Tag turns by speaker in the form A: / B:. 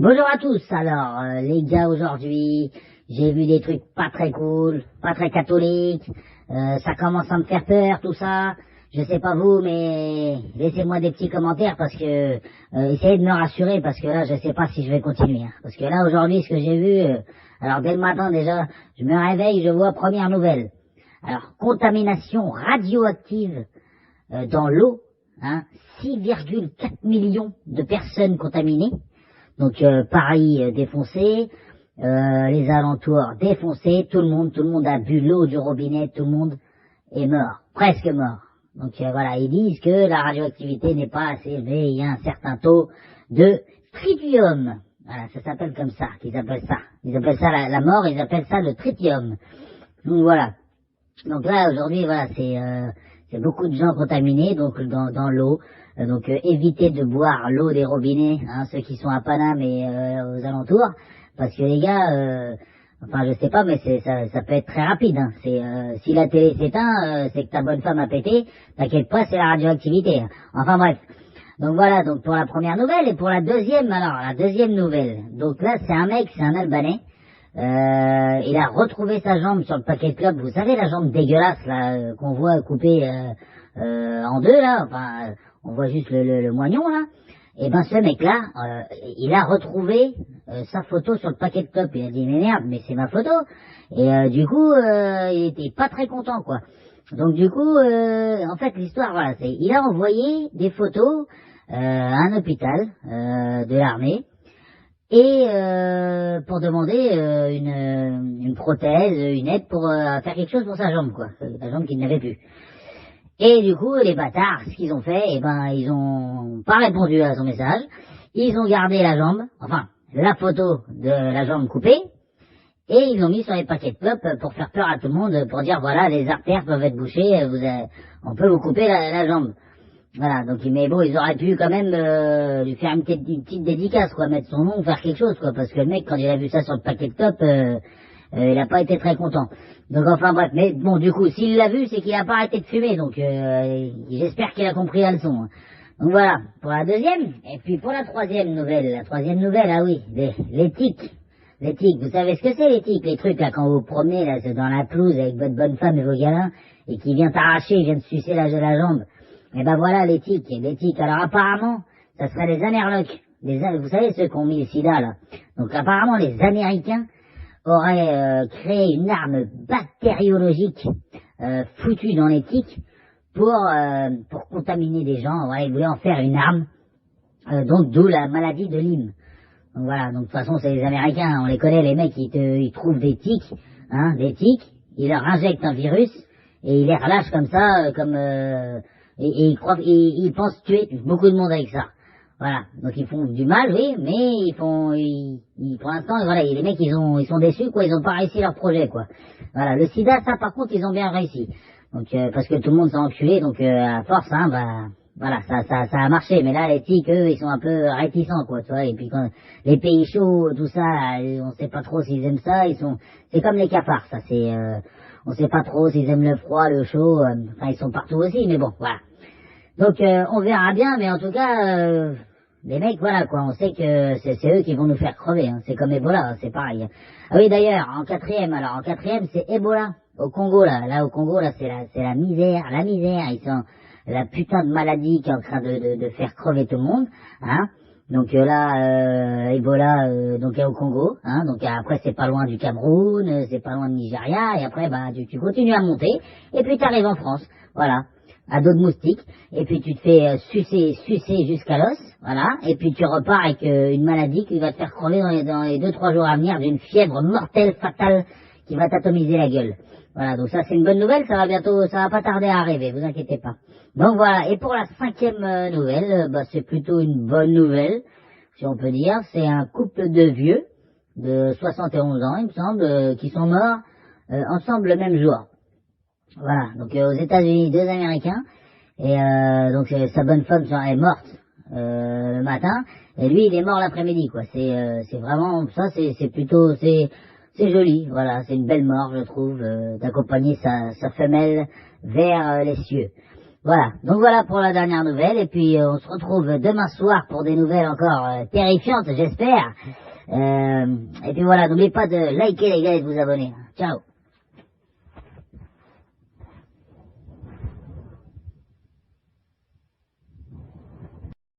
A: Bonjour à tous. Alors, les gars, aujourd'hui, j'ai vu des trucs pas très cool, pas très catholiques. Ça commence à me faire peur, tout ça. Je sais pas vous, mais laissez-moi des petits commentaires parce que essayez de me rassurer parce que là, je sais pas si je vais continuer. Hein. Parce que là, aujourd'hui, ce que j'ai vu, alors dès le matin déjà, je me réveille, je vois première nouvelle. Alors, contamination radioactive dans l'eau, hein, 6,4 millions de personnes contaminées. Donc Paris défoncé, les alentours défoncés, tout le monde a bu l'eau du robinet, tout le monde est mort, presque mort. Donc voilà, ils disent que la radioactivité n'est pas assez élevée, il y a un certain taux de tritium. Voilà, ça s'appelle comme ça, qu'ils appellent ça. Ils appellent ça la mort, ils appellent ça le tritium. Donc voilà. Donc là, aujourd'hui, voilà, c'est beaucoup de gens contaminés, donc dans l'eau. Donc évitez de boire l'eau des robinets, hein, ceux qui sont à Paname et aux alentours, parce que les gars, enfin je sais pas, mais ça peut être très rapide. Hein. Si la télé s'éteint, c'est que ta bonne femme a pété. T'inquiète pas, c'est la radioactivité. Hein. Enfin bref. Donc voilà, donc pour la première nouvelle et pour la deuxième, alors la deuxième nouvelle. Donc là, c'est un mec, c'est un Albanais. Il a retrouvé sa jambe sur le paquet de clopes. Vous savez la jambe dégueulasse là qu'on voit coupée en deux là. Enfin, on voit juste le moignon là. Et ben ce mec-là, il a retrouvé sa photo sur le paquet de clopes. Il a dit mais merde, mais c'est ma photo. Et du coup, il était pas très content quoi. Donc du coup, en fait l'histoire voilà, c'est il a envoyé des photos à un hôpital de l'armée. Et pour demander une prothèse, une aide pour faire quelque chose pour sa jambe, quoi, la jambe qu'il n'avait plus. Et du coup, les bâtards, ce qu'ils ont fait, eh ben, ils ont pas répondu à son message. Ils ont gardé la jambe, enfin, la photo de la jambe coupée, et ils l'ont mis sur les paquets de clopes pour faire peur à tout le monde, pour dire voilà, les artères peuvent être bouchées, on peut vous couper la jambe. Voilà, donc mais bon, ils auraient pu quand même lui faire une petite dédicace, quoi, mettre son nom, faire quelque chose, quoi, parce que le mec, quand il a vu ça sur le paquet de top, il a pas été très content. Donc enfin bref, mais bon, du coup, s'il l'a vu, c'est qu'il a pas arrêté de fumer, donc j'espère qu'il a compris la leçon. Hein. Donc voilà, pour la deuxième, et puis pour la troisième nouvelle, ah oui, l'éthique. L'éthique, vous savez ce que c'est l'éthique, les trucs là quand vous vous promenez là dans la pelouse avec votre bonne femme et vos gamins, et qui vient t'arracher, il vient te sucer la jambe. Et ben voilà l'éthique. Alors apparemment, ça serait les Amerlocs. Vous savez ceux qui ont mis le sida là. Donc apparemment les Américains auraient créé une arme bactériologique foutue dans l'éthique pour contaminer des gens. Voilà, ils voulaient en faire une arme. Donc d'où la maladie de Lyme. Donc voilà, donc de toute façon c'est les Américains, on les connaît, les mecs, ils trouvent des tiques, ils leur injectent un virus et ils les relâchent comme ça, et ils pensent tuer beaucoup de monde avec ça. Voilà, donc ils font du mal, oui, mais pour l'instant, voilà, les mecs, ils sont déçus, quoi, ils ont pas réussi leur projet, quoi. Voilà, le sida, ça, par contre, ils ont bien réussi. Donc, parce que tout le monde s'est enculé, donc, à force, hein, voilà, ça a marché, mais là, les tiques, eux, ils sont un peu réticents, quoi, tu vois, et puis quand les pays chauds, tout ça, on sait pas trop s'ils aiment ça, c'est comme les cafards, ça, on sait pas trop s'ils aiment le froid, le chaud, enfin, ils sont partout aussi, mais bon, voilà. Donc on verra bien, mais en tout cas, les mecs, voilà quoi, on sait que c'est eux qui vont nous faire crever, hein. C'est comme Ebola, hein, c'est pareil. Ah oui d'ailleurs, en quatrième c'est Ebola, au Congo là au Congo là c'est la misère, ils sont la putain de maladie qui est en train de faire crever tout le monde, hein. Donc là, Ebola, donc est au Congo, hein, donc après c'est pas loin du Cameroun, c'est pas loin de Nigeria, et après bah tu continues à monter, et puis t'arrives en France, voilà, à dos de moustique, et puis tu te fais sucer jusqu'à l'os, voilà, et puis tu repars avec une maladie qui va te faire crever dans les 2-3 jours à venir d'une fièvre mortelle, fatale, qui va t'atomiser la gueule. Voilà, donc ça c'est une bonne nouvelle, ça va pas tarder à arriver, vous inquiétez pas. Donc voilà, et pour la cinquième nouvelle, c'est plutôt une bonne nouvelle, si on peut dire, c'est un couple de vieux, de 71 ans, il me semble, qui sont morts ensemble le même jour. Voilà, donc aux États-Unis, deux Américains, et donc sa bonne femme est morte le matin, et lui il est mort l'après-midi, quoi. C'est vraiment ça, c'est plutôt c'est joli, voilà, c'est une belle mort, je trouve, d'accompagner sa femelle vers les cieux. Voilà, donc voilà pour la dernière nouvelle, et puis on se retrouve demain soir pour des nouvelles encore terrifiantes, j'espère. Et puis voilà, n'oubliez pas de liker les gars et de vous abonner. Ciao.